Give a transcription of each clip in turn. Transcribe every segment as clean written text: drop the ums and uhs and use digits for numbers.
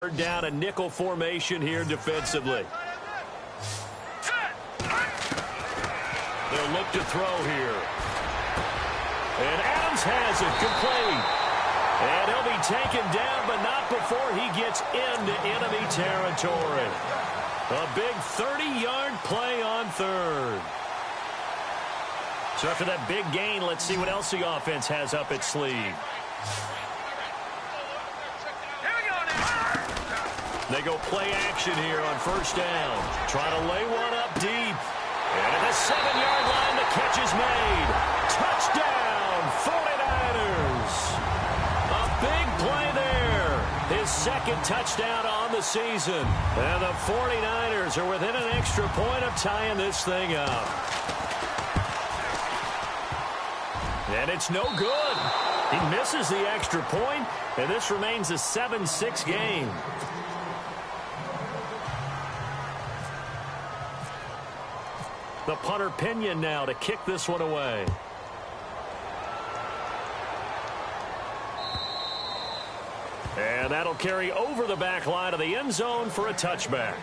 Third down, a nickel formation here defensively. They'll look to throw here. And Adams has it, complete. And he'll be taken down, but not before he gets into enemy territory. A big 30-yard play on third. So after that big gain, let's see what else the offense has up its sleeve. They go play action here on first down. Trying to lay one up deep. And at the 7-yard line, the catch is made. Touchdown, 49ers. A big play there. His second touchdown on the season. And the 49ers are within an extra point of tying this thing up. And it's no good. He misses the extra point, and this remains a 7-6 game. The punter Pinion now to kick this one away. And that'll carry over the back line of the end zone for a touchback.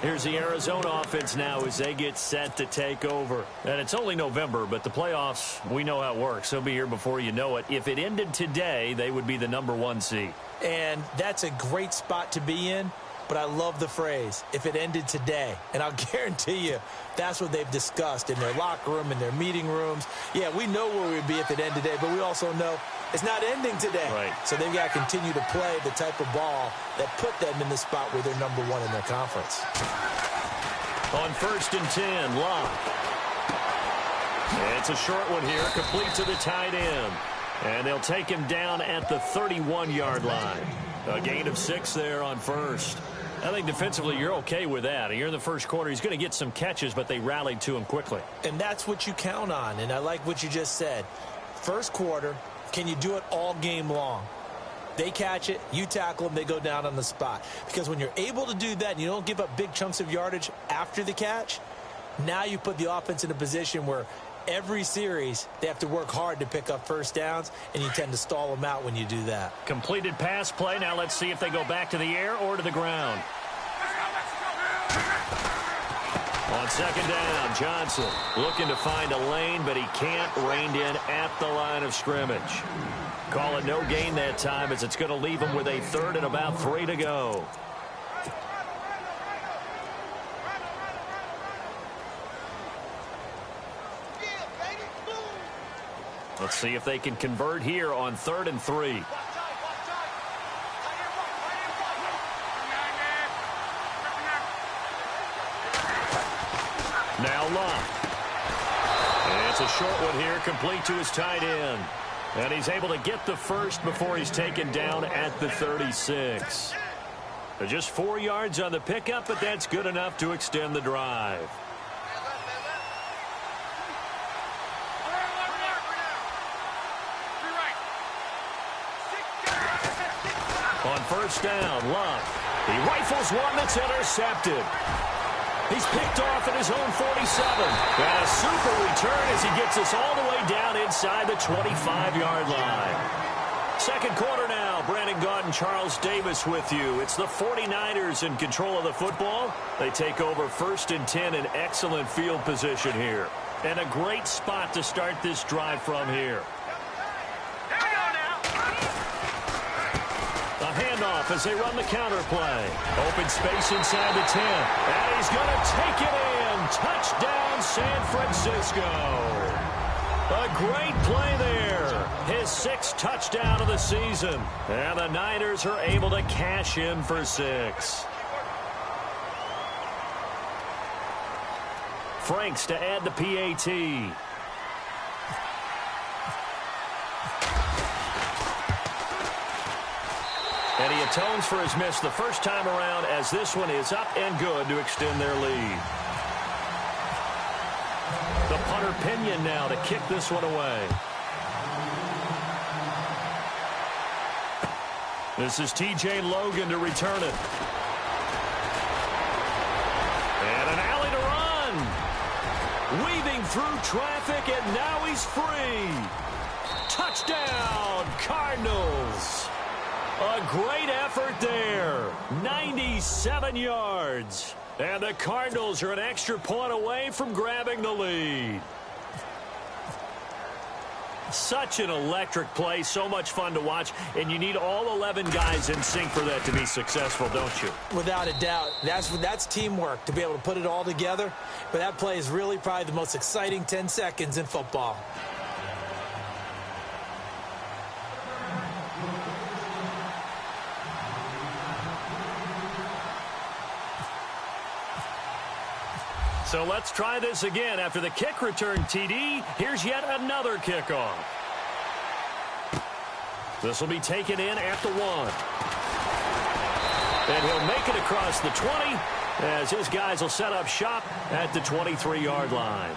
Here's the Arizona offense now as they get set to take over. And it's only November, but the playoffs, we know how it works. They'll be here before you know it. If it ended today, they would be the #1 seed. And that's a great spot to be in. But I love the phrase, if it ended today. And I'll guarantee you that's what they've discussed in their locker room, in their meeting rooms. Yeah, we know where we'd be if it ended today, but we also know it's not ending today. Right. So they've got to continue to play the type of ball that put them in the spot where they're #1 in their conference. On 1st and 10, Locke. It's a short one here, complete to the tight end. And they'll take him down at the 31-yard line. A gain of 6 there on first. I think defensively you're okay with that. Here in the first quarter, he's going to get some catches, but they rallied to him quickly. And that's what you count on, and I like what you just said. First quarter, can you do it all game long? They catch it, you tackle them, they go down on the spot. Because when you're able to do that and you don't give up big chunks of yardage after the catch, now you put the offense in a position where every series, they have to work hard to pick up first downs, and you tend to stall them out when you do that. Completed pass play. Now let's see if they go back to the air or to the ground. On second down, Johnson looking to find a lane, but he can't. Reined in at the line of scrimmage. Call it no gain that time as it's going to leave him with a 3rd and about 3 to go. Let's see if they can convert here on 3rd and 3. Now Locke. And it's a short one here, complete to his tight end. And he's able to get the first before he's taken down at the 36. Just 4 yards on the pickup, but that's good enough to extend the drive. On first down, Locke. He rifles one that's intercepted. He's picked off at his own 47. And a super return as he gets us all the way down inside the 25-yard line. Second quarter now. Brandon Gaudin, Charles Davis with you. It's the 49ers in control of the football. They take over 1st and 10 in excellent field position here. And a great spot to start this drive from here. Handoff as they run the counter play. Open space inside the 10. And he's going to take it in. Touchdown, San Francisco. A great play there. His 6th touchdown of the season. And the Niners are able to cash in for 6. Franks to add the PAT. And he atones for his miss the first time around as this one is up and good to extend their lead. The punter Pinion now to kick this one away. This is T.J. Logan to return it. And an alley to run. Weaving through traffic, and now he's free. Touchdown, Cardinals. A great effort there. 97 yards. And the Cardinals are an extra point away from grabbing the lead. Such an electric play, so much fun to watch, and you need all 11 guys in sync for that to be successful, don't you? Without a doubt. That's teamwork, to be able to put it all together. But that play is really probably the most exciting 10 seconds in football. So let's try this again. After the kick return TD, here's yet another kickoff. This will be taken in at the 1. And he'll make it across the 20 as his guys will set up shop at the 23-yard line.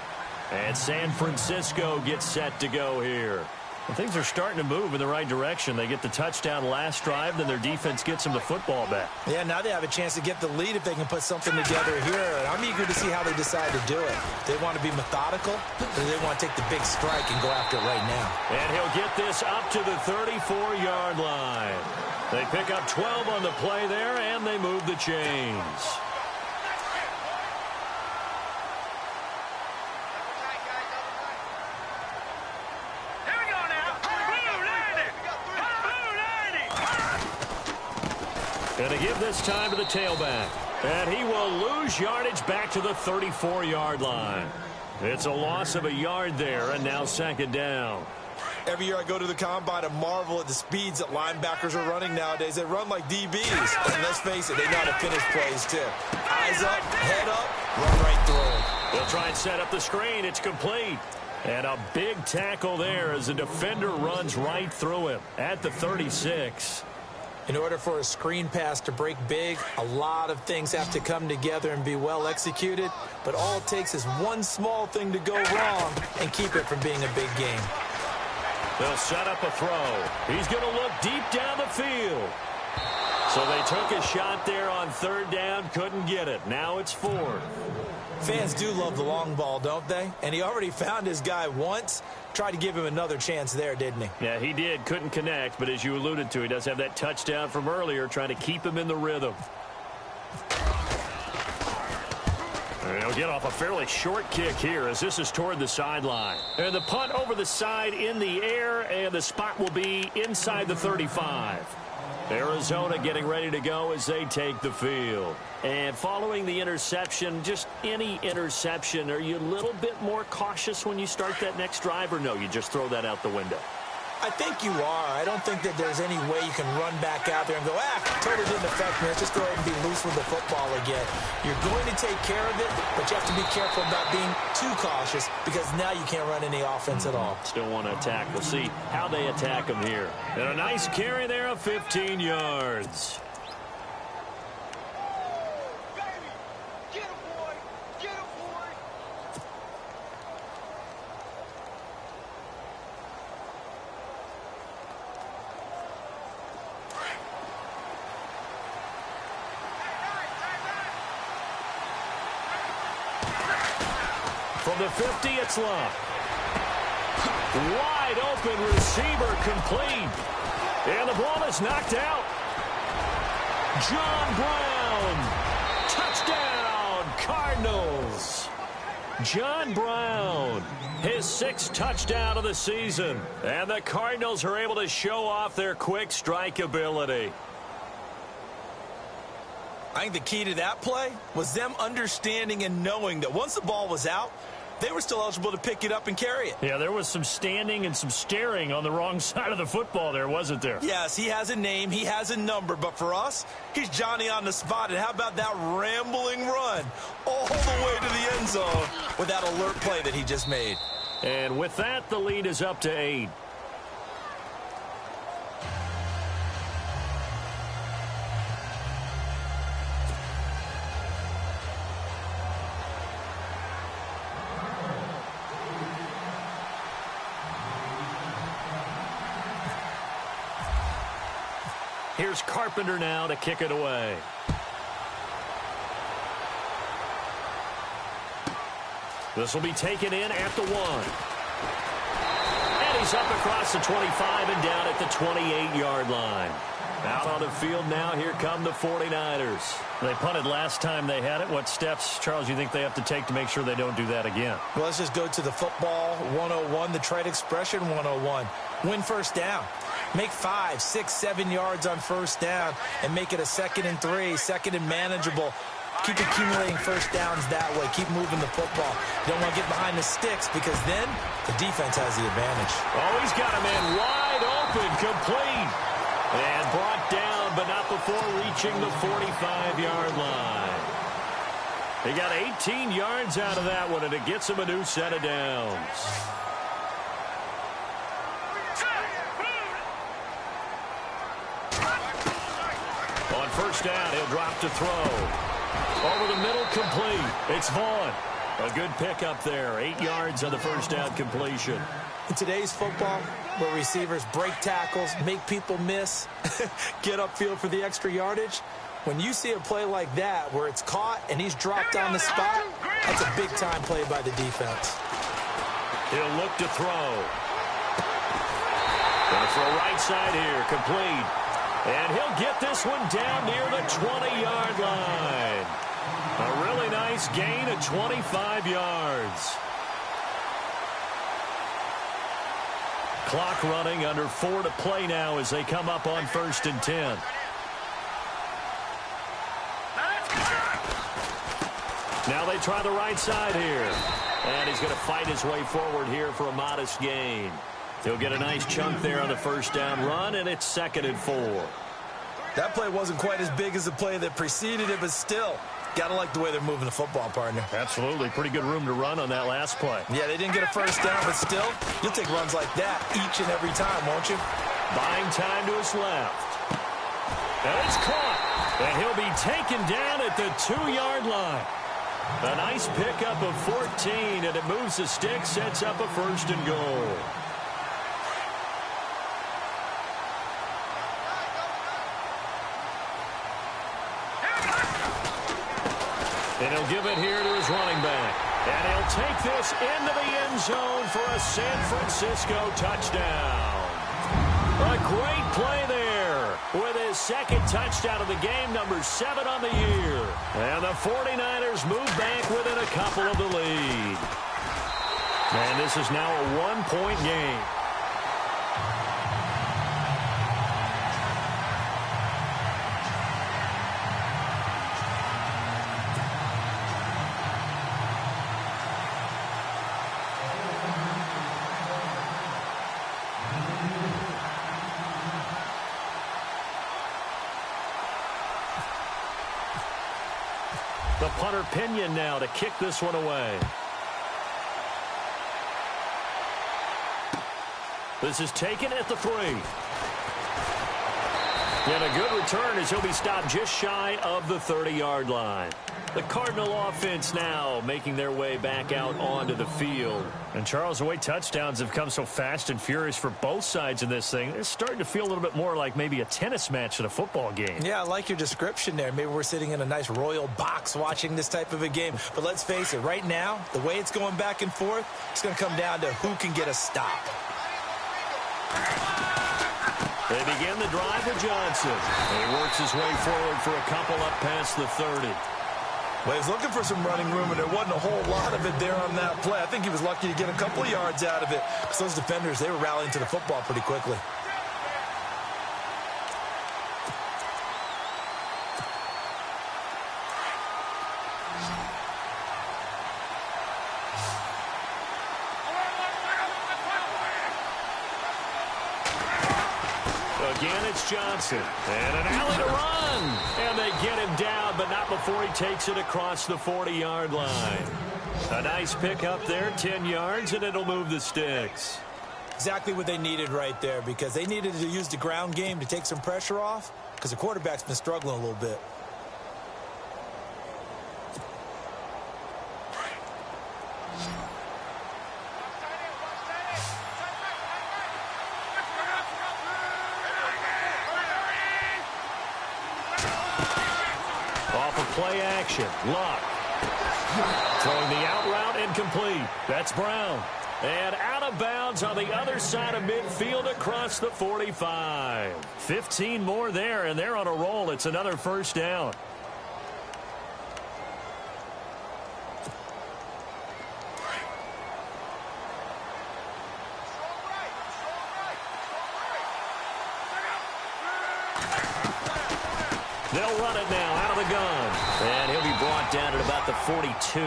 And San Francisco gets set to go here. Well, things are starting to move in the right direction. They get the touchdown last drive, then their defense gets them the football back. Yeah, now they have a chance to get the lead if they can put something together here. And I'm eager to see how they decide to do it. They want to be methodical, or they want to take the big strike and go after it right now. And he'll get this up to the 34-yard line. They pick up 12 on the play there, and they move the chains. Going to give this time to the tailback. And he will lose yardage back to the 34-yard line. It's a loss of a yard there, and now second down. Every year I go to the combine and marvel at the speeds that linebackers are running nowadays. They run like DBs. And let's face it, they know how to finish plays, too. Eyes up, head up, run right through them. They'll try and set up the screen. It's complete. And a big tackle there as the defender runs right through him at the 36. In order for a screen pass to break big, a lot of things have to come together and be well executed. But all it takes is one small thing to go wrong and keep it from being a big game. They'll set up a throw. He's going to look deep down the field. So they took a shot there on third down, couldn't get it. Now it's fourth. Fans do love the long ball, don't they? And he already found his guy once. Tried to give him another chance there, didn't he? Yeah, he did. Couldn't connect, but as you alluded to, he does have that touchdown from earlier, trying to keep him in the rhythm. And he'll get off a fairly short kick here as this is toward the sideline. And the punt over the side in the air, and the spot will be inside the 35. Arizona getting ready to go as they take the field. And following the interception, just any interception, are you a little bit more cautious when you start that next drive, or no, you just throw that out the window? I think you are. I don't think that there's any way you can run back out there and go, totally didn't affect me. Let's just go ahead and be loose with the football again. You're going to take care of it, but you have to be careful about being too cautious because now you can't run any offense at all. Still want to attack. We'll see how they attack them here. And a nice carry there of 15 yards. From the 50, it's Love. Wide open receiver complete. And the ball is knocked out. John Brown. Touchdown, Cardinals. John Brown, his 6th touchdown of the season. And the Cardinals are able to show off their quick strike ability. I think the key to that play was them understanding and knowing that once the ball was out, they were still eligible to pick it up and carry it. Yeah, there was some standing and some staring on the wrong side of the football there, wasn't there? Yes, he has a name, he has a number, but for us, he's Johnny on the spot. And how about that rambling run all the way to the end zone with that alert play that he just made? And with that, the lead is up to 8. Here's Carpenter now to kick it away. This will be taken in at the 1. And He's up across the 25 and down at the 28-yard line. Out on the field now, here come the 49ers. They punted last time they had it. What steps, Charles, you think they have to take to make sure they don't do that again? Well, let's just go to the football 101, the trade expression 101. Win first down. Make 5, 6, 7 yards on first down and make it a 2nd and 3, 2nd and manageable. Keep accumulating first downs that way. Keep moving the football. You don't want to get behind the sticks because then the defense has the advantage. Oh, he's got a man wide open, complete. And brought down, but not before reaching the 45-yard line. He got 18 yards out of that one, and it gets him a new set of downs. On first down, he'll drop to throw. Over the middle, complete. It's Vaughn. A good pickup there. 8 yards on the first down completion. In today's football, where receivers break tackles, make people miss, get upfield for the extra yardage, when you see a play like that where it's caught and he's dropped on the spot, that's a big-time play by the defense. He'll look to throw. Gonna throw right side here, complete. And he'll get this one down near the 20-yard line. A really nice gain of 25 yards. Clock running, under 4 to play now as they come up on 1st and 10. Now they try the right side here. And he's going to fight his way forward here for a modest gain. He'll get a nice chunk there on the first down run, and it's 2nd and 4. That play wasn't quite as big as the play that preceded it, but still, got to like the way they're moving the football, partner. Absolutely. Pretty good room to run on that last play. Yeah, they didn't get a first down, but still, you'll take runs like that each and every time, won't you? Buying time to his left. And it's caught. And he'll be taken down at the 2-yard line. A nice pickup of 14, and it moves the stick, sets up a 1st and goal. And he'll give it here to his running back. And he'll take this into the end zone for a San Francisco touchdown. A great play there with his 2nd touchdown of the game, number 7 on the year. And the 49ers move back within a couple of the lead. And this is now a 1-point game. The punter Pinion now to kick this one away. This is taken at the 3. And a good return as he'll be stopped just shy of the 30-yard line. The Cardinal offense now making their way back out onto the field. And, Charles, the way touchdowns have come so fast and furious for both sides in this thing, it's starting to feel a little bit more like maybe a tennis match at a football game. Yeah, I like your description there. Maybe we're sitting in a nice royal box watching this type of a game. But let's face it, right now, the way it's going back and forth, it's going to come down to who can get a stop. They begin the drive with Johnson. And he works his way forward for a couple up past the 30. Well, he was looking for some running room, and there wasn't a whole lot of it there on that play. I think he was lucky to get a couple of yards out of it because those defenders, they were rallying to the football pretty quickly. Again, it's Johnson. And an alley to run. And they get him down, but not before he takes it across the 40-yard line. A nice pickup there, 10 yards, and it'll move the sticks. Exactly what they needed right there because they needed to use the ground game to take some pressure off because the quarterback's been struggling a little bit. Play action. Luck. Throwing the out route incomplete. That's Brown. And out of bounds on the other side of midfield across the 45. 15 more there, and they're on a roll. It's another first down. They'll run it now out of the gun. And he'll be brought down at about the 42.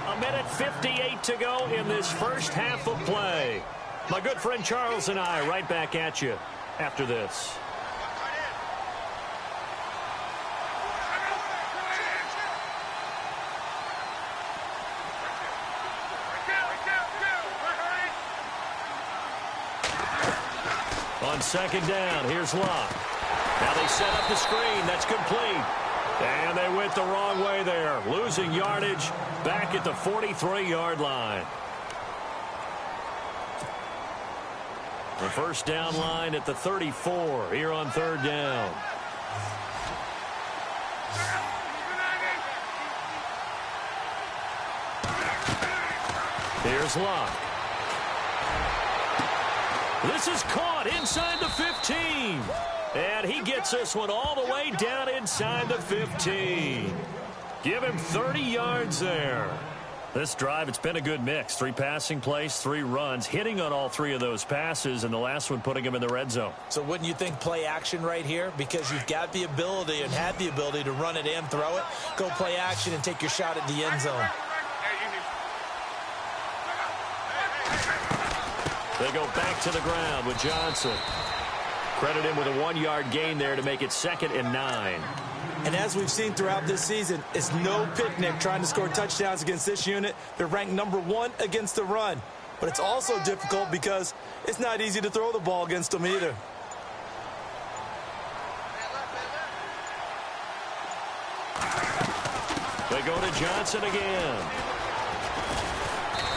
A minute 58 to go in this first half of play. My good friend Charles and I right back at you after this. On second down, here's Locke. Now they set up the screen. That's complete. And they went the wrong way there. Losing yardage back at the 43-yard line. The first down line at the 34 here on third down. Here's Locke. This is caught inside the 15. And he gets this one all the way down inside the 15. Give him 30 yards there. This drive, it's been a good mix. 3 passing plays, 3 runs, hitting on all 3 of those passes, and the last one putting him in the red zone. So wouldn't you think play action right here? Because you've got the ability and had the ability to run it and throw it. Go play action and take your shot at the end zone. They go back to the ground with Johnson. Credit him with a 1-yard gain there to make it 2nd and 9. And as we've seen throughout this season, it's no picnic trying to score touchdowns against this unit. They're ranked number 1 against the run. But it's also difficult because it's not easy to throw the ball against them either. They go to Johnson again.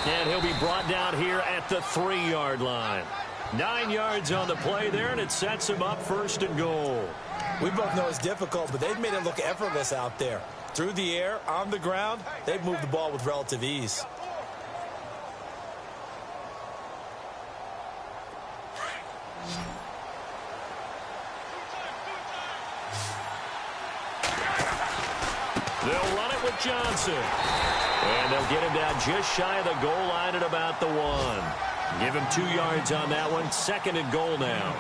And he'll be brought down here at the 3-yard line. 9 yards on the play there, and it sets him up 1st and goal. We both know it's difficult, but they've made it look effortless out there. Through the air, on the ground, they've moved the ball with relative ease. They'll run it with Johnson. And they'll get him down just shy of the goal line at about the 1. Give him 2 yards on that one. 2nd and goal now.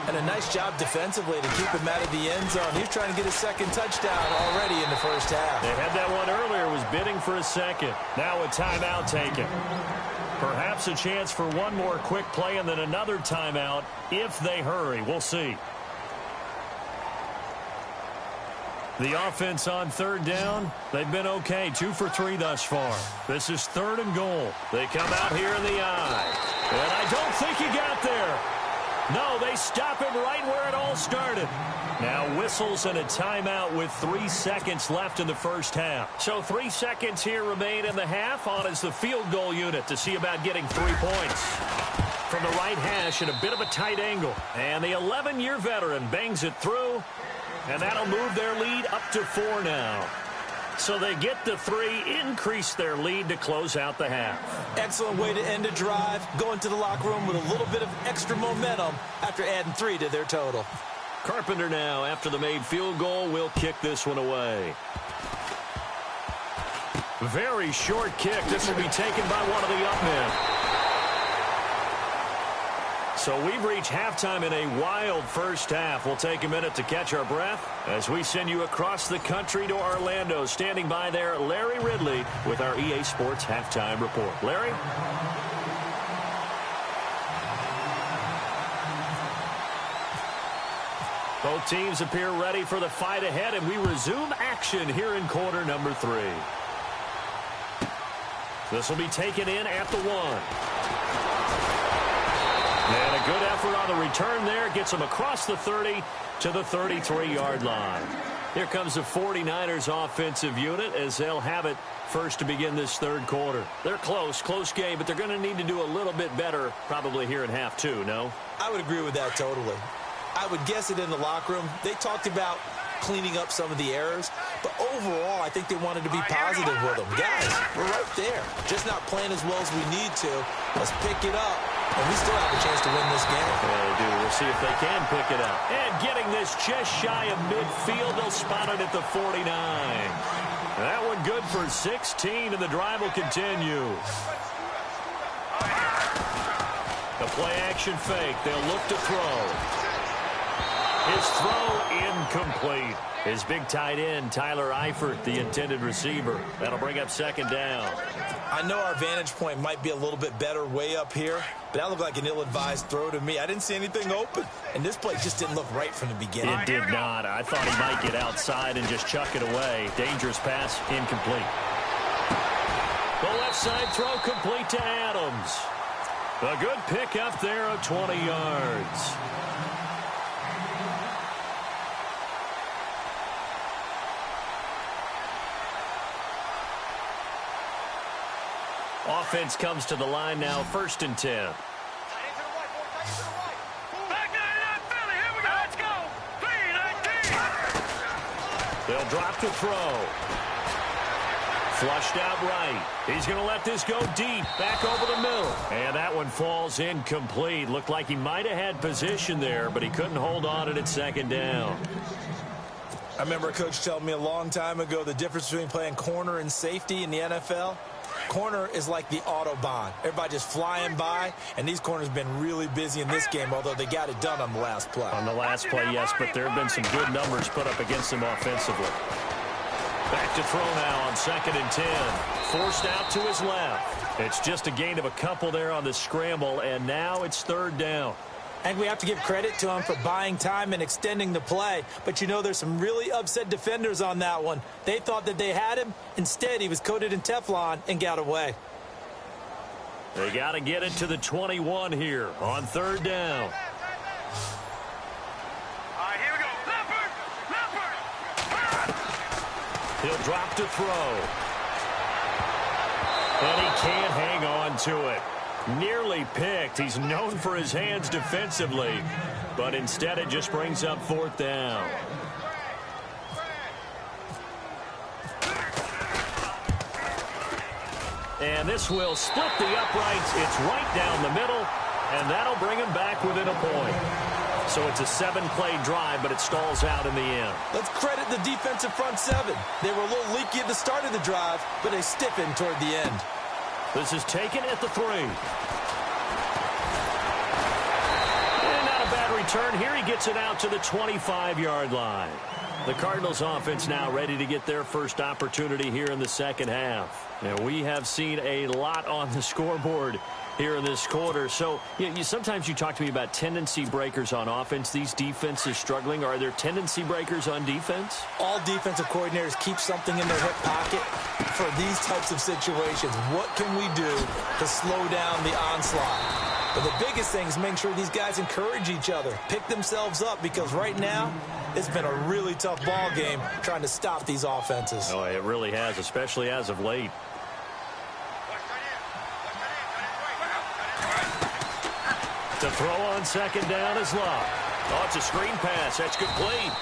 And a nice job defensively to keep him out of the end zone. He's trying to get his 2nd touchdown already in the first half. They had that one earlier, was bidding for a 2nd. Now a timeout taken. Perhaps a chance for one more quick play and then another timeout if they hurry. We'll see. The offense on third down, they've been okay. 2 for 3 thus far. This is 3rd and goal. They come out here in the eye. And I don't think he got there. No, they stop him right where it all started. Now whistles and a timeout with 3 seconds left in the first half. So 3 seconds here remain in the half. On is the field goal unit to see about getting 3 points. From the right hash at a bit of a tight angle. And the 11-year veteran bangs it through. And that'll move their lead up to 4 now. So they get the 3, increase their lead to close out the half. Excellent way to end a drive. Go into the locker room with a little bit of extra momentum after adding 3 to their total. Carpenter now, after the made field goal, will kick this one away. Very short kick. This will be taken by one of the up men. So we've reached halftime in a wild first half. We'll take a minute to catch our breath as we send you across the country to Orlando. Standing by there, Larry Ridley with our EA Sports Halftime Report. Larry? Both teams appear ready for the fight ahead, and we resume action here in quarter number 3. This will be taken in at the 1. And a good effort on the return there. Gets him across the 30 to the 33-yard line. Here comes the 49ers offensive unit as they'll have it first to begin this third quarter. They're close game, but they're going to need to do a little bit better probably here in half 2, no? I would agree with that totally. I would guess it in the locker room. They talked about cleaning up some of the errors. But overall, I think they wanted to be positive with them. Guys, we're right there. Just not playing as well as we need to. Let's pick it up, and we still have a chance to win this game. They do. We'll see if they can pick it up. And getting this just shy of midfield, they'll spot it at the 49. That one good for 16, and the drive will continue. The play-action fake. They'll look to throw. His throw incomplete. His big tight end, Tyler Eifert, the intended receiver. That'll bring up second down. I know our vantage point might be a little bit better way up here, but that looked like an ill-advised throw to me. I didn't see anything open, and this play just didn't look right from the beginning. It did not. I thought he might get outside and just chuck it away. Dangerous pass, incomplete. The left side throw complete to Adams. A good pickup there of 20 yards. Offense comes to the line now, 1st and 10. They'll drop to throw. Flushed out right. He's going to let this go deep, back over the middle. And that one falls incomplete. Looked like he might have had position there, but he couldn't hold on it at second down. I remember a coach telling me a long time ago the difference between playing corner and safety in the NFL. Corner is like the Autobahn. Everybody just flying by, and these corners have been really busy in this game, although they got it done on the last play. On the last play, yes, but there have been some good numbers put up against them offensively. Back to throw now on 2nd and 10. Forced out to his left. It's just a gain of a couple there on the scramble, and now it's 3rd down. I think we have to give credit to him for buying time and extending the play. But, you know, there's some really upset defenders on that one. They thought that they had him. Instead, he was coated in Teflon and got away. They got to get it to the 21 here on 3rd down. All right, here we go. Leopard! He'll drop to throw. And he can't hang on to it. Nearly picked. He's known for his hands defensively, but instead it just brings up 4th down. And this will split the uprights. It's right down the middle, and that'll bring him back within a point. So it's a 7-play drive, but it stalls out in the end. Let's credit the defensive front 7. They were a little leaky at the start of the drive, but they stiffened toward the end. This is taken at the 3. And not a bad return. Here he gets it out to the 25-yard line. The Cardinals offense now ready to get their first opportunity here in the second half. Now, we have seen a lot on the scoreboard here in this quarter. So sometimes you talk to me about tendency breakers on offense. These defenses struggling. Are there tendency breakers on defense? All defensive coordinators keep something in their hip pocket for these types of situations. What can we do to slow down the onslaught? But the biggest thing is making sure these guys encourage each other, pick themselves up, because right now it's been a really tough ball game trying to stop these offenses. Oh, it really has, especially as of late. To throw on 2nd down is Love. Oh, it's a screen pass. That's complete.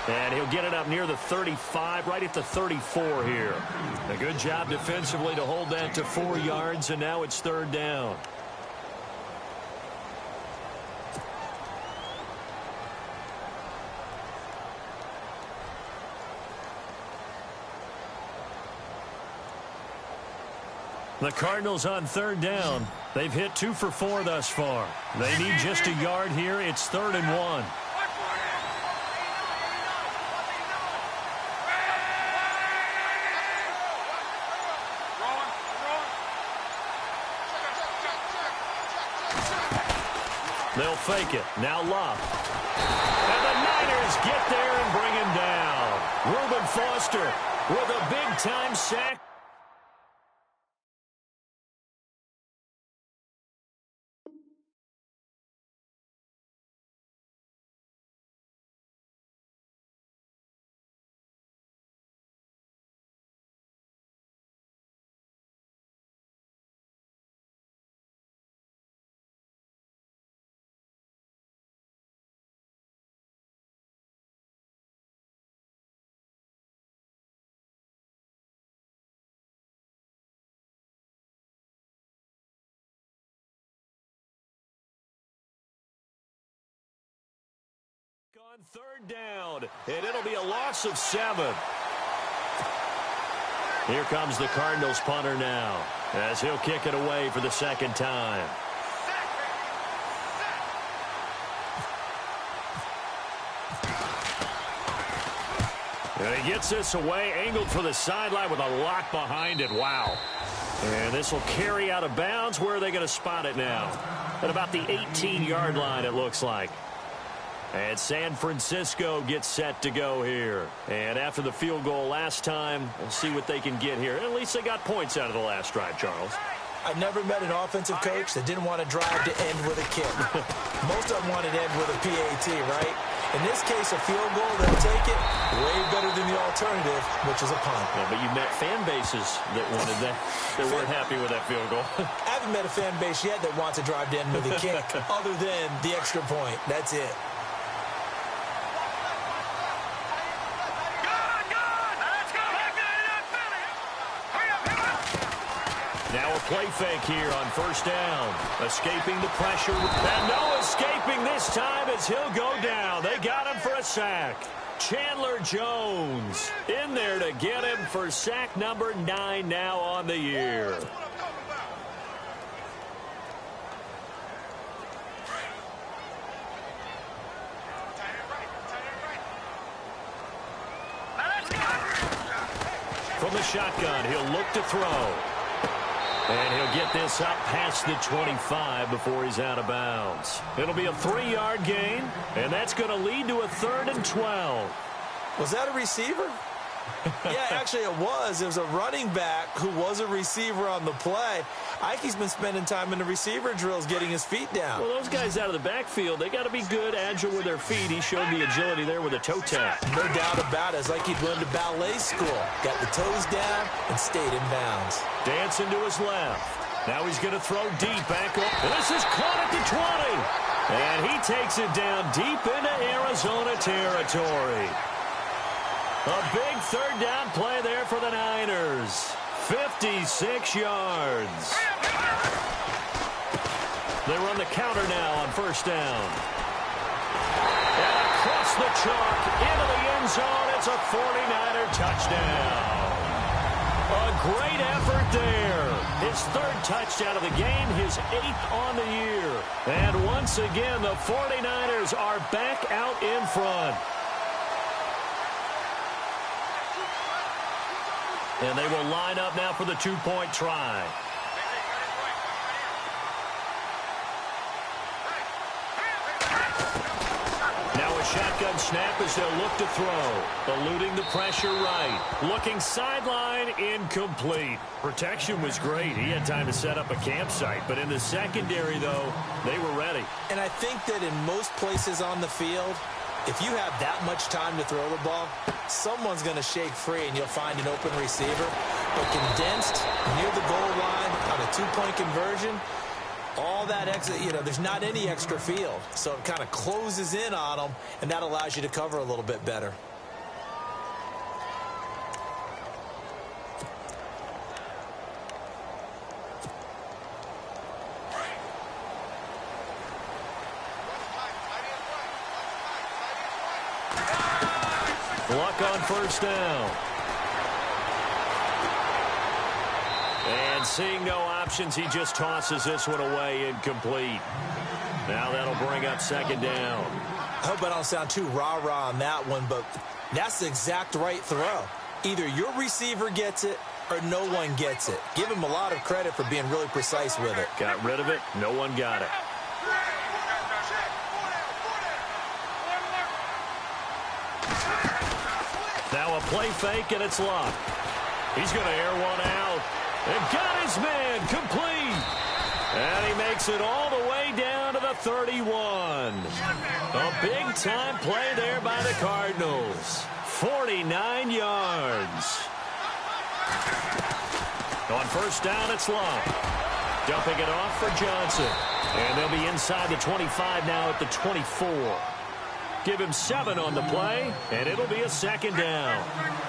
And he'll get it up near the 35, right at the 34 here. A good job defensively to hold that to 4 yards, and now it's 3rd down. The Cardinals on 3rd down. They've hit 2 for 4 thus far. They need just a yard here. It's 3rd and 1. They'll fake it. Now Love. And the Niners get there and bring him down. Reuben Foster with a big-time sack. On third down, and it'll be a loss of 7. Here comes the Cardinals punter now, as he'll kick it away for the second time. And he gets this away, angled for the sideline with a lock behind it. Wow. And this will carry out of bounds. Where are they going to spot it now? At about the 18-yard line, it looks like. And San Francisco gets set to go here. And after the field goal last time, we'll see what they can get here. At least they got points out of the last drive, Charles. I never met an offensive coach that didn't want to drive to end with a kick. Most of them wanted to end with a PAT, right? In this case, a field goal, they'll take it way better than the alternative, which is a punt. Yeah, but you met fan bases that wanted that, that weren't happy with that field goal. I haven't met a fan base yet that wants to drive to end with a kick other than the extra point. That's it. Now a play fake here on first down. Escaping the pressure. And no escaping this time as he'll go down. They got him for a sack. Chandler Jones in there to get him for sack number 9 now on the year. From the shotgun, he'll look to throw. And he'll get this up past the 25 before he's out of bounds. It'll be a 3-yard gain, and that's going to lead to a 3rd and 12. Was that a receiver? Yeah, actually it was. It was a running back who was a receiver on the play. Ike's been spending time in the receiver drills getting his feet down. Well, those guys out of the backfield, they got to be good, agile with their feet. He showed the agility there with a toe tap. No doubt about it. It's like he'd went to ballet school. Got the toes down and stayed in bounds. Dancing to his left. Now he's going to throw deep back up. And this is caught at the 20. And he takes it down deep into Arizona territory. A big 3rd down play there for the Niners. 56 yards. They run the counter now on first down. And across the chalk into the end zone. It's a 49er touchdown. A great effort there. His 3rd touchdown of the game, his 8th on the year. And once again, the 49ers are back out in front. And they will line up now for the 2-point try. Now a shotgun snap as they'll look to throw. Eluding the pressure right. Looking sideline, incomplete. Protection was great. He had time to set up a campsite. But in the secondary, though, they were ready. And I think that in most places on the field, if you have that much time to throw the ball, someone's going to shake free and you'll find an open receiver. But condensed near the goal line on a 2-point conversion, all that extra, there's not any extra field. So it kind of closes in on them, and that allows you to cover a little bit better. Luck on first down. And seeing no options, he just tosses this one away, incomplete. Now that'll bring up 2nd down. I hope I don't sound too rah-rah on that one, but that's the exact right throw. Either your receiver gets it or no one gets it. Give him a lot of credit for being really precise with it. Got rid of it. No one got it. Now a play fake, and it's Luck. He's going to air one out. And got his man complete. And he makes it all the way down to the 31. A big-time play there by the Cardinals. 49 yards. On first down, it's Luck. Dumping it off for Johnson. And they'll be inside the 25 now at the 24. Give him 7 on the play, and it'll be a 2nd down.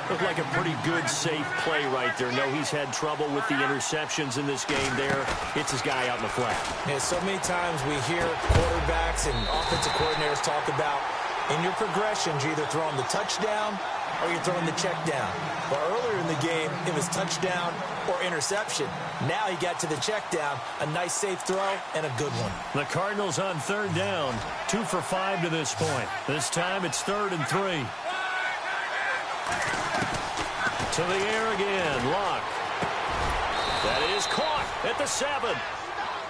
Looked like a pretty good, safe play right there. No, he's had trouble with the interceptions in this game there. Hits his guy out in the flat. Yeah, so many times we hear quarterbacks and offensive coordinators talk about In your progressions, you're either throwing the touchdown or you're throwing the check down. But earlier in the game, it was touchdown or interception. Now he got to the check down, a nice safe throw, and a good one. The Cardinals on third down, 2 for 5 to this point. This time it's 3rd and 3. To the air again, Luck. That is caught at the 7.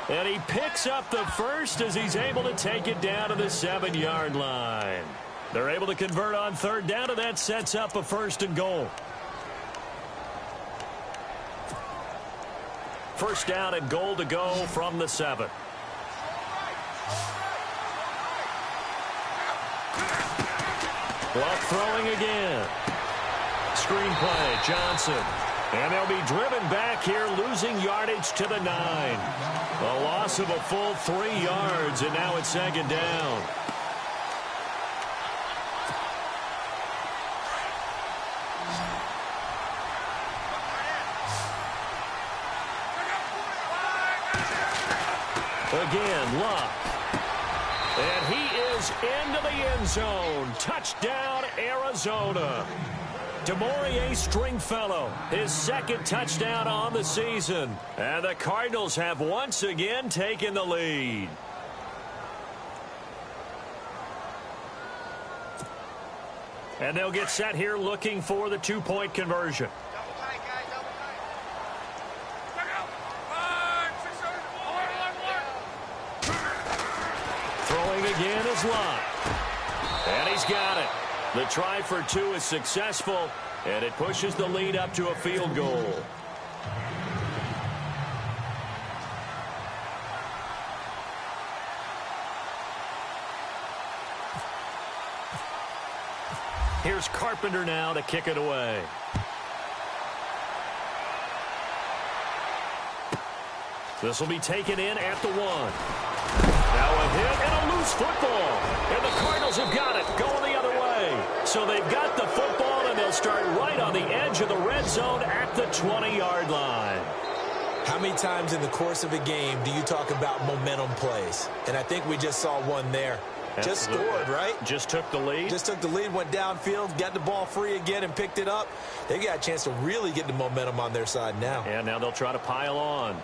And he picks up the first as he's able to take it down to the 7-yard line. They're able to convert on third down, and that sets up a 1st and goal. First down and goal to go from the 7. Luck throwing again. Screen play, Johnson. And they'll be driven back here, losing yardage to the 9. A loss of a full 3 yards, and now it's 2nd down. Again, Luck. And he is into the end zone. Touchdown, Arizona. DeMaurier Stringfellow, his 2nd touchdown on the season. And the Cardinals have once again taken the lead. And they'll get set here looking for the 2-point conversion. Throwing again is Luck. And he's got it. The try for 2 is successful, and it pushes the lead up to a field goal. Here's Carpenter now to kick it away. This will be taken in at the 1. Now a hit and a loose football. And the Cardinals have got it, going the other way. So they've got the football, and they'll start right on the edge of the red zone at the 20-yard line. How many times in the course of a game do you talk about momentum plays? And I think we just saw one there. Just scored, right? Just took the lead. Just took the lead, went downfield, got the ball free again, and picked it up. They got a chance to really get the momentum on their side now. And now they'll try to pile on.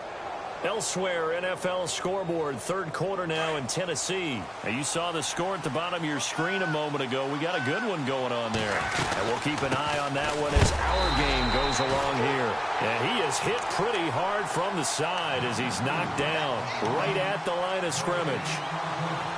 Elsewhere, NFL scoreboard, 3rd quarter now in Tennessee. Now, you saw the score at the bottom of your screen a moment ago. We got a good one going on there. And we'll keep an eye on that one as our game goes along here. And he is hit pretty hard from the side as he's knocked down right at the line of scrimmage.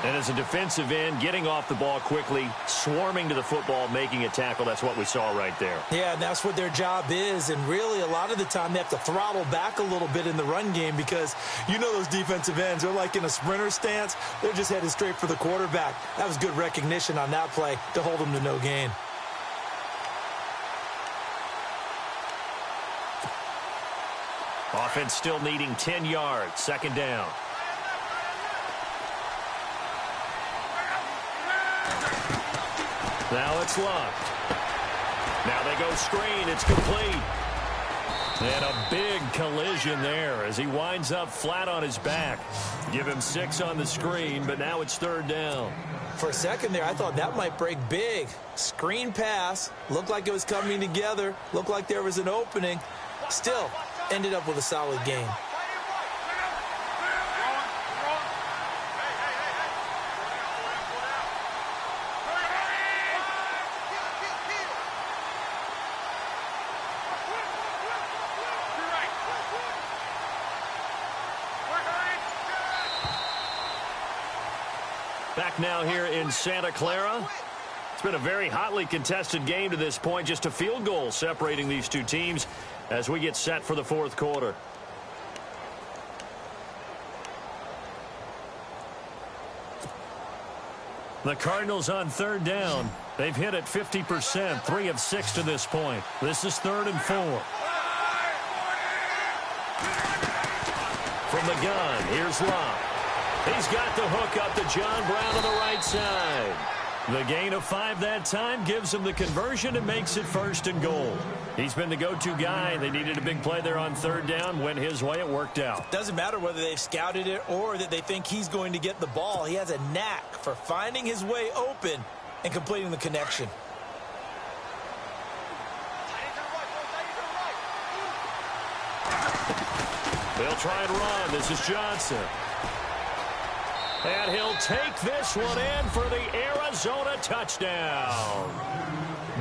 And as a defensive end, getting off the ball quickly, swarming to the football, making a tackle, that's what we saw right there. Yeah, and that's what their job is. And really, a lot of the time, they have to throttle back a little bit in the run game because you know those defensive ends, they're like in a sprinter stance. They're just headed straight for the quarterback. That was good recognition on that play to hold them to no gain. Offense still needing 10 yards, 2nd down. Now it's Luck. Now they go screen. It's complete. And a big collision there as he winds up flat on his back. Give him 6 on the screen, but now it's 3rd down. For a second there, I thought that might break big. Screen pass. Looked like it was coming together. Looked like there was an opening. Still, ended up with a solid game. Back now here in Santa Clara. It's been a very hotly contested game to this point. Just a field goal separating these two teams as we get set for the 4th quarter. The Cardinals on 3rd down. They've hit it 50%, 3 of 6 to this point. This is 3rd and 4. From the gun, here's Luck. He's got the hook up to John Brown on the right side. The gain of 5 that time gives him the conversion and makes it 1st and goal. He's been the go-to guy. They needed a big play there on 3rd down. Went his way. It worked out. Doesn't matter whether they've scouted it or that they think he's going to get the ball. He has a knack for finding his way open and completing the connection. They'll try and run. This is Johnson. And he'll take this one in for the Arizona touchdown.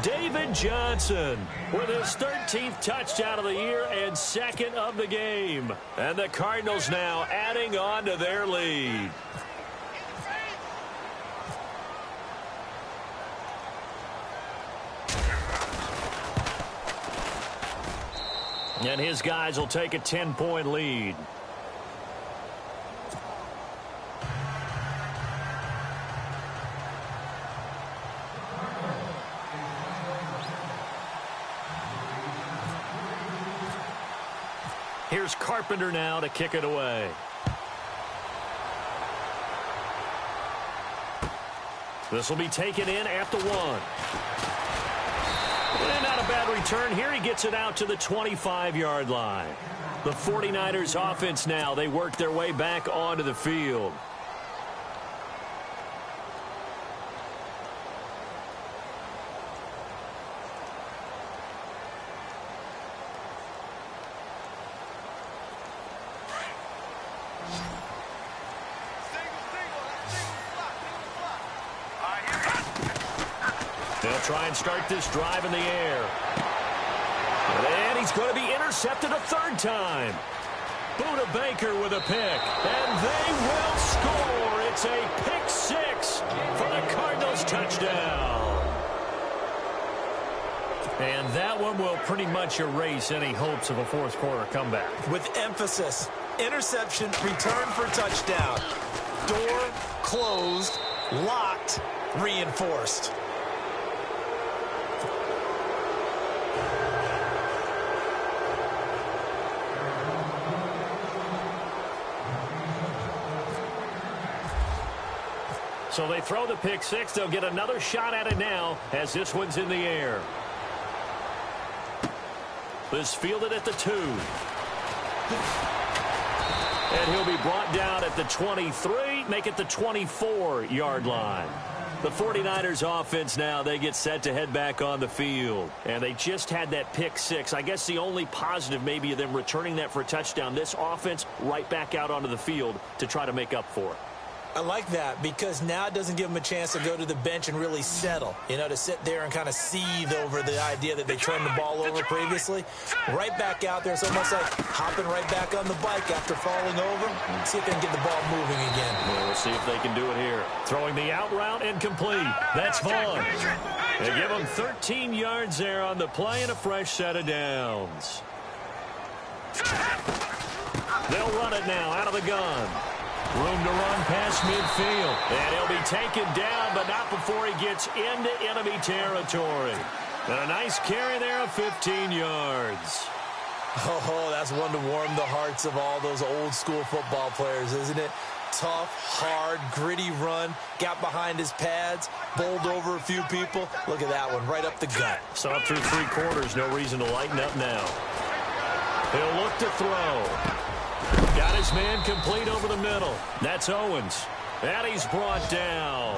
David Johnson with his 13th touchdown of the year and second of the game. And the Cardinals now adding on to their lead. And his guys will take a 10-point lead. Here's Carpenter now to kick it away. This will be taken in at the 1. And not a bad return here. He gets it out to the 25-yard line. The 49ers offense now, they work their way back onto the field. They'll try and start this drive in the air. And he's going to be intercepted a third time. Buda Baker with a pick. And they will score. It's a pick six for the Cardinals touchdown. And that one will pretty much erase any hopes of a fourth quarter comeback. With emphasis, interception, return for touchdown. Door closed, locked, reinforced. So they throw the pick six. They'll get another shot at it now as this one's in the air. This fielded at the 2. And he'll be brought down at the 23, make it the 24-yard line. The 49ers offense now, they get set to head back on the field. And they just had that pick six. I guess the only positive maybe of them returning that for a touchdown. This offense right back out onto the field to try to make up for it. I like that because now it doesn't give them a chance to go to the bench and really settle, to sit there and kind of seethe over the idea that they turned the ball over previously. Right back out there. It's almost like hopping right back on the bike after falling over. See if they can get the ball moving again. Well, we'll see if they can do it here. Throwing the out route incomplete. That's Vaughn. They give him 13 yards there on the play and a fresh set of downs. They'll run it now out of the gun. Room to run past midfield. And he'll be taken down, but not before he gets into enemy territory. And a nice carry there of 15 yards. Oh, that's one to warm the hearts of all those old school football players, isn't it? Tough, hard, gritty run. Got behind his pads, bowled over a few people. Look at that one, right up the gut. Saw through 3 quarters, no reason to lighten up now. He'll look to throw. Got his man complete over the middle. That's Owens. And he's brought down.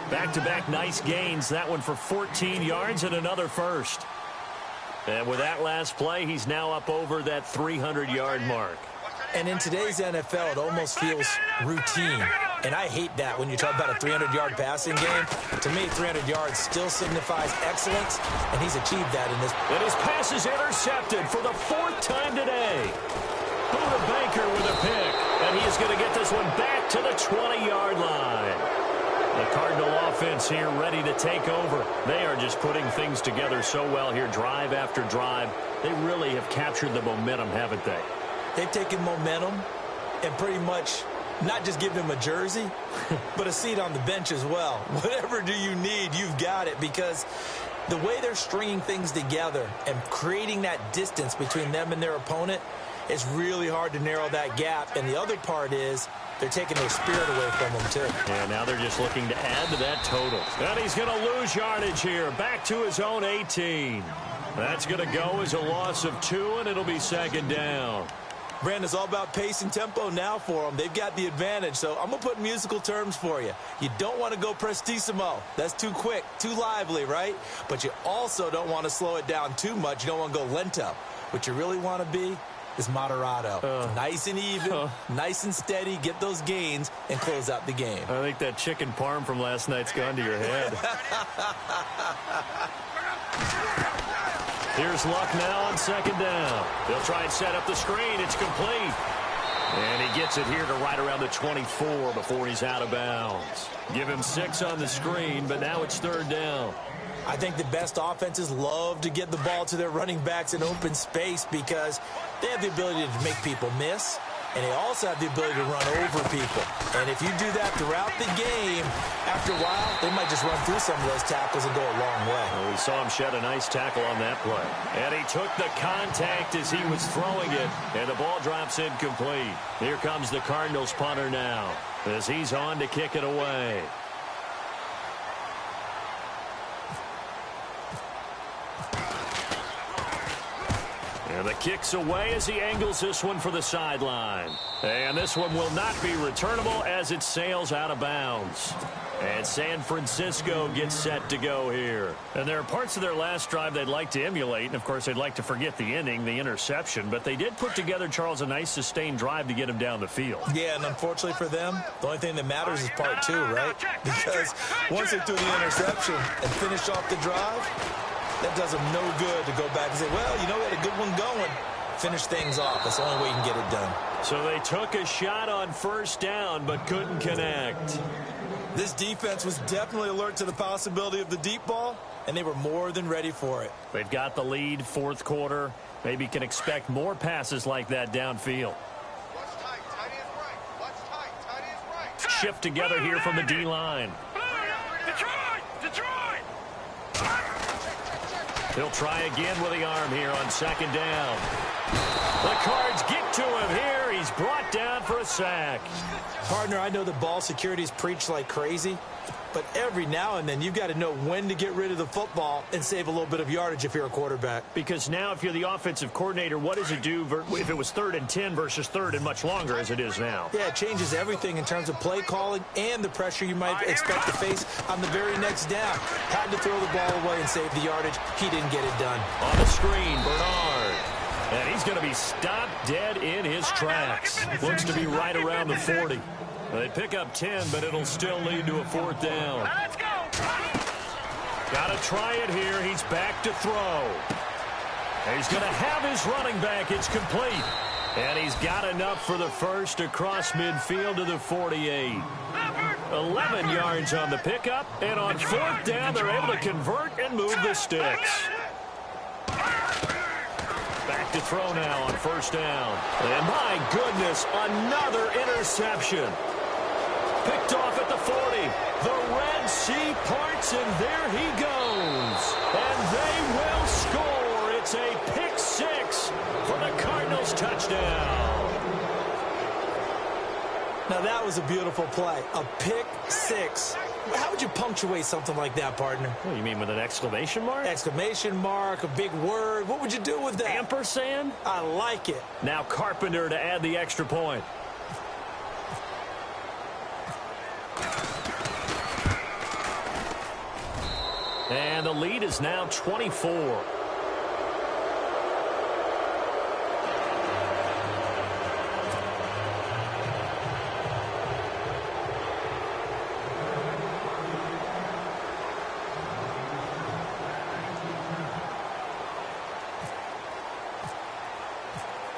Back-to-back nice gains. That one for 14 yards and another first. And with that last play, he's now up over that 300-yard mark. And in today's NFL, it almost feels routine. And I hate that when you talk about a 300-yard passing game. To me, 300 yards still signifies excellence, and he's achieved that in this. And his pass is intercepted for the 4th time today. Buda Baker with a pick, and he's going to get this one back to the 20-yard line. The Cardinal offense here ready to take over. They are just putting things together so well here, drive after drive. They really have captured the momentum, haven't they? They've taken momentum and pretty much not just given him a jersey, but a seat on the bench as well. Whatever do you need, you've got it, because the way they're stringing things together and creating that distance between them and their opponent, it's really hard to narrow that gap. And the other part is they're taking their spirit away from them, too. And now they're just looking to add to that total. And he's going to lose yardage here, back to his own 18. That's going to go as a loss of 2, and it'll be 2nd down. Brandon, it's all about pace and tempo now for them. They've got the advantage, so I'm going to put musical terms for you. You don't want to go prestissimo. That's too quick, too lively, right? But you also don't want to slow it down too much. You don't want to go lento. What you really want to be is moderato. Nice and even, nice and steady, get those gains, and close out the game. I think that chicken parm from last night's gone to your head. Here's Luck now on second down. They'll try and set up the screen. It's complete. And he gets it here to right around the 24 before he's out of bounds. Give him 6 on the screen, but now it's third down. I think the best offenses love to get the ball to their running backs in open space because they have the ability to make people miss, and they also have the ability to run over people. And if you do that throughout the game, after a while, they might just run through some of those tackles and go a long way. Well, we saw him shed a nice tackle on that play. And he took the contact as he was throwing it, and the ball drops incomplete. Here comes the Cardinals punter now as he's on to kick it away. And the kick's away as he angles this one for the sideline. And this one will not be returnable as it sails out of bounds. And San Francisco gets set to go here. And there are parts of their last drive they'd like to emulate. And, of course, they'd like to forget the inning, the interception. But they did put together, Charles, a nice sustained drive to get him down the field. Yeah, and unfortunately for them, the only thing that matters is part 2, right? Because once they threw the interception and finished off the drive, that does them no good to go back and say, well, you know, we had a good one going. Finish things off. That's the only way you can get it done. So they took a shot on first down but couldn't connect. This defense was definitely alert to the possibility of the deep ball, and they were more than ready for it. They've got the lead, fourth quarter. Maybe can expect more passes like that downfield. Shift together here from the D-line. He'll try again with the arm here on second down. The Cards get to him here. He's brought down for a sack. Partner, I know the ball security is preached like crazy, but every now and then you've got to know when to get rid of the football and save a little bit of yardage if you're a quarterback. Because now if you're the offensive coordinator, what does it do if it was 3rd and 10 versus 3rd and much longer as it is now? Yeah, it changes everything in terms of play calling and the pressure you might expect to face on the very next down. Had to throw the ball away and save the yardage. He didn't get it done. On the screen, Bernard. And he's going to be stopped dead in his tracks. Looks to be right around the 40. They pick up 10, but it'll still lead to a 4th down. Let's go. Got to try it here. He's back to throw. He's going to have his running back. It's complete. And he's got enough for the first across midfield to the 48. 11 yards on the pickup. And on 4th down, they're able to convert and move the sticks. Back to throw now on first down. And my goodness, another interception. Picked off at the 40. The Red Sea parts, and there he goes. And they will score. It's a pick 6 for the Cardinals touchdown. Now that was a beautiful play. A pick 6. How would you punctuate something like that, partner? What, you mean with an exclamation mark? Exclamation mark, a big word. What would you do with that? Ampersand? I like it. Now Carpenter to add the extra point. And the lead is now 24.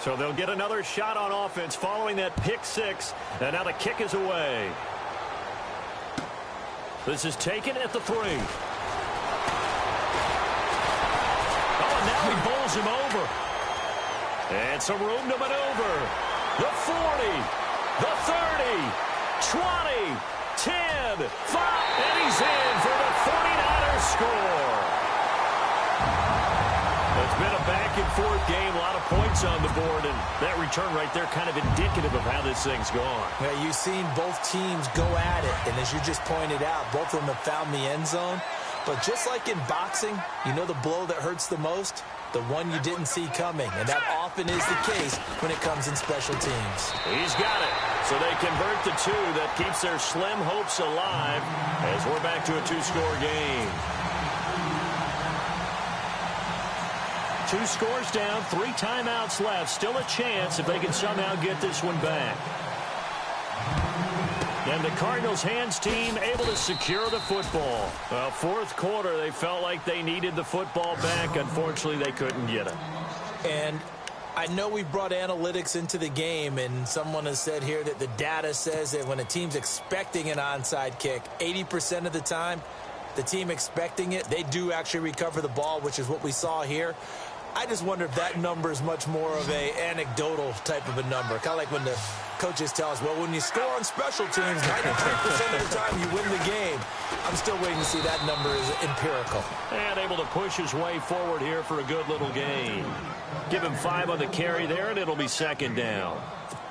So they'll get another shot on offense following that pick 6. And now the kick is away. This is taken at the 3. Oh, and now he bowls him over. And some room to maneuver. The 40, the 30, 20, 10, 5, and he's in for the 49ers score. It's been a back-and-forth game, a lot of points on the board, and that return right there kind of indicative of how this thing's gone. Yeah, you've seen both teams go at it, and as you just pointed out, both of them have found the end zone. But just like in boxing, you know the blow that hurts the most? The one you didn't see coming, and that often is the case when it comes in special teams. He's got it. So they convert the two. That keeps their slim hopes alive as we're back to a two-score game. 2 scores down, 3 timeouts left. Still a chance if they can somehow get this one back. And the Cardinals' hands team able to secure the football. Well, fourth quarter, they felt like they needed the football back. Unfortunately, they couldn't get it. And I know we brought analytics into the game, and someone has said here that the data says that when a team's expecting an onside kick, 80% of the time, the team expecting it, they do actually recover the ball, which is what we saw here. I just wonder if that number is much more of a anecdotal type of a number. Kind of like when the coaches tell us, well, when you score on special teams, 93% of the time you win the game. I'm still waiting to see that number is empirical. And able to push his way forward here for a good little gain. Give him 5 on the carry there, and it'll be second down.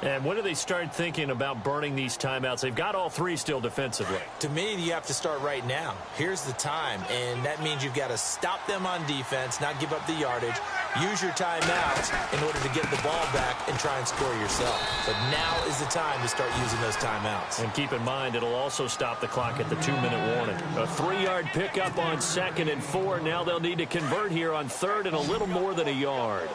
And when do they start thinking about burning these timeouts? They've got all 3 still defensively. To me, you have to start right now. Here's the time, and that means you've got to stop them on defense, not give up the yardage, use your timeouts in order to get the ball back and try and score yourself. But now is the time to start using those timeouts. And keep in mind, it'll also stop the clock at the 2-minute warning. A 3-yard pickup on 2nd and 4. Now they'll need to convert here on 3rd and a little more than a yard.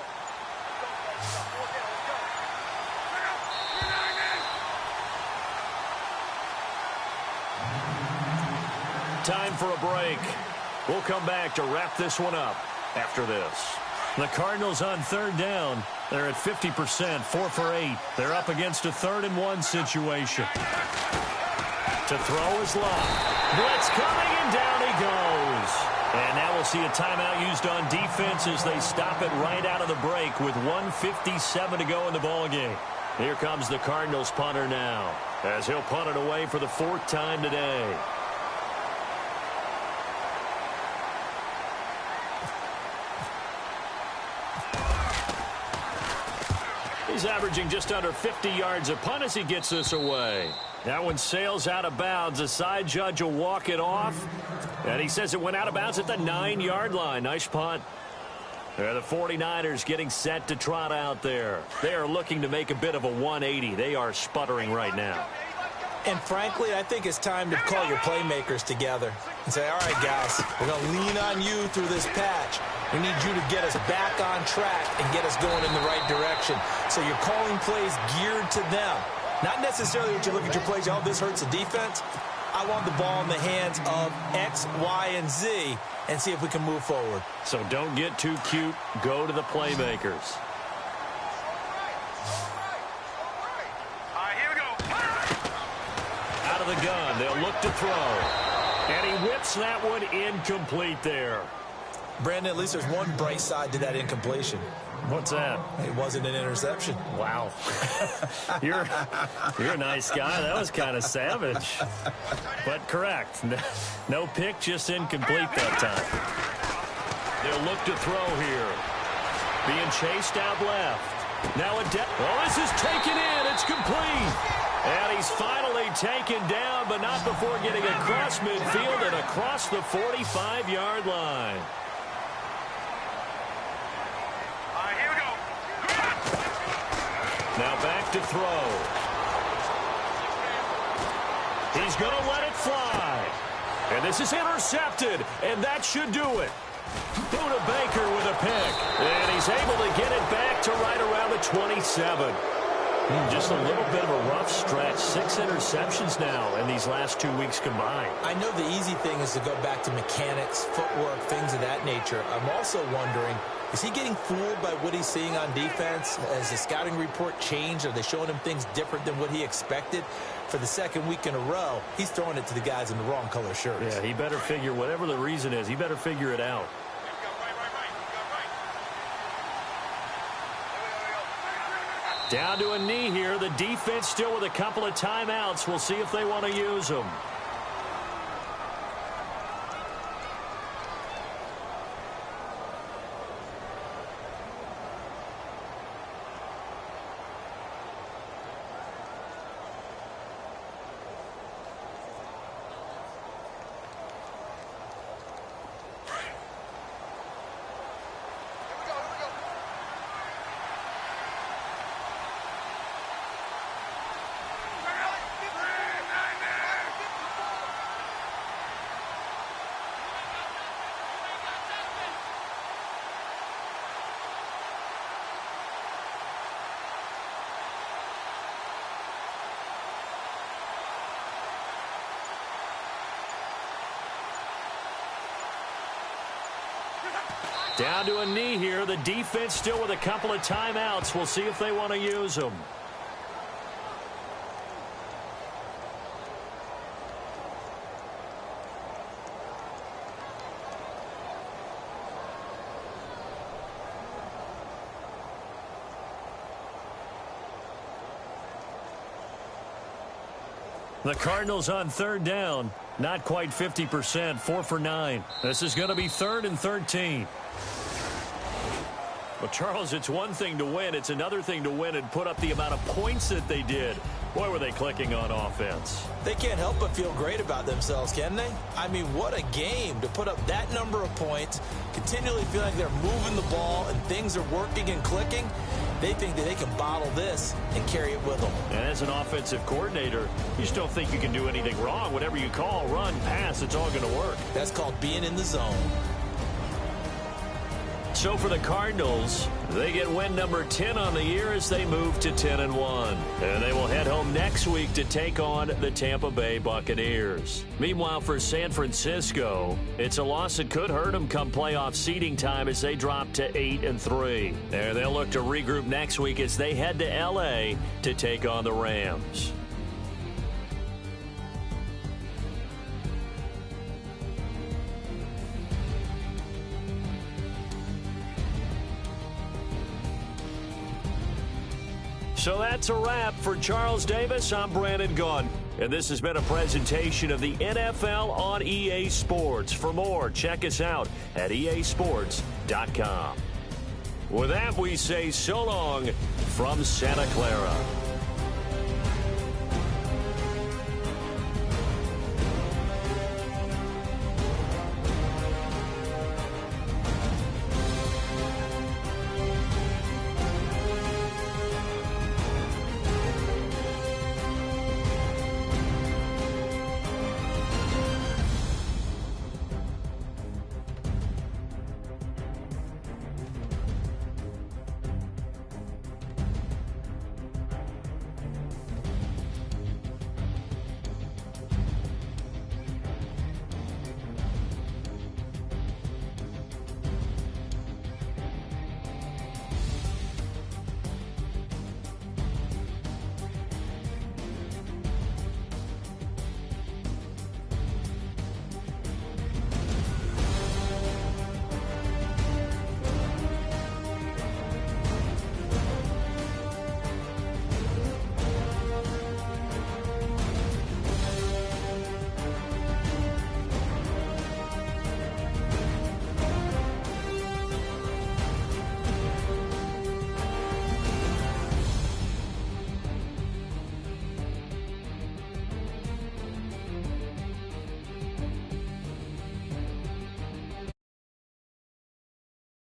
Time for a break. We'll come back to wrap this one up after this. The Cardinals on 3rd down. They're at 50%, 4 for 8. They're up against a 3rd and 1 situation. To throw is Love. Blitz coming, and down he goes. And now we'll see a timeout used on defense as they stop it right out of the break with 1:57 to go in the ballgame. Here comes the Cardinals punter now, as he'll punt it away for the 4th time today. He's averaging just under 50 yards a punt as he gets this away. That one sails out of bounds. The side judge will walk it off. And he says it went out of bounds at the 9-yard line. Nice punt. The 49ers getting set to trot out there. They are looking to make a bit of a 180. They are sputtering right now. And frankly, I think it's time to call your playmakers together and say, all right, guys, we're going to lean on you through this patch. We need you to get us back on track and get us going in the right direction. So you're calling plays geared to them. Not necessarily what you look at your plays, oh, this hurts the defense. I want the ball in the hands of X, Y, and Z and see if we can move forward. So don't get too cute. Go to the playmakers. Out of the gun, they'll look to throw. And he whips that one incomplete there. Brandon, at least there's one bright side to that incompletion. What's that? It wasn't an interception. Wow. You're a nice guy. That was kind of savage. But correct. No pick, just incomplete that time. They'll look to throw here. Being chased out left. Now this is taken in. It's complete. And he's finally taken down, but not before getting across midfield and across the 45-yard line. Now back to throw. He's going to let it fly. And this is intercepted, and that should do it. Buda Baker with a pick. And he's able to get it back to right around the 27. Just a little bit of a rough stretch. 6 interceptions now in these last 2 weeks combined. I know the easy thing is to go back to mechanics, footwork, things of that nature. I'm also wondering, is he getting fooled by what he's seeing on defense? Has the scouting report changed? Are they showing him things different than what he expected? For the 2nd week in a row, he's throwing it to the guys in the wrong color shirts. Yeah, he better figure, whatever the reason is, he better figure it out. Down to a knee here. The defense still with a couple of timeouts. We'll see if they want to use them. Down to a knee here. The defense still with a couple of timeouts. We'll see if they want to use them. The Cardinals on third down. Not quite 50%, 4 for 9. This is going to be 3rd and 13. Well, Charles, it's one thing to win. It's another thing to win and put up the amount of points that they did. Boy, were they clicking on offense. They can't help but feel great about themselves, can they? I mean, what a game to put up that number of points, continually feel like they're moving the ball and things are working and clicking. They think that they can bottle this and carry it with them. And as an offensive coordinator, you just don't think you can do anything wrong. Whatever you call, run, pass, it's all going to work. That's called being in the zone. So for the Cardinals, they get win number 10 on the year as they move to 10-1. And they will head home next week to take on the Tampa Bay Buccaneers. Meanwhile, for San Francisco, it's a loss that could hurt them come playoff seeding time as they drop to 8-3. And they'll look to regroup next week as they head to L.A. to take on the Rams. So that's a wrap. For Charles Davis, I'm Brandon Gunn. And this has been a presentation of the NFL on EA Sports. For more, check us out at easports.com. With that, we say so long from Santa Clara.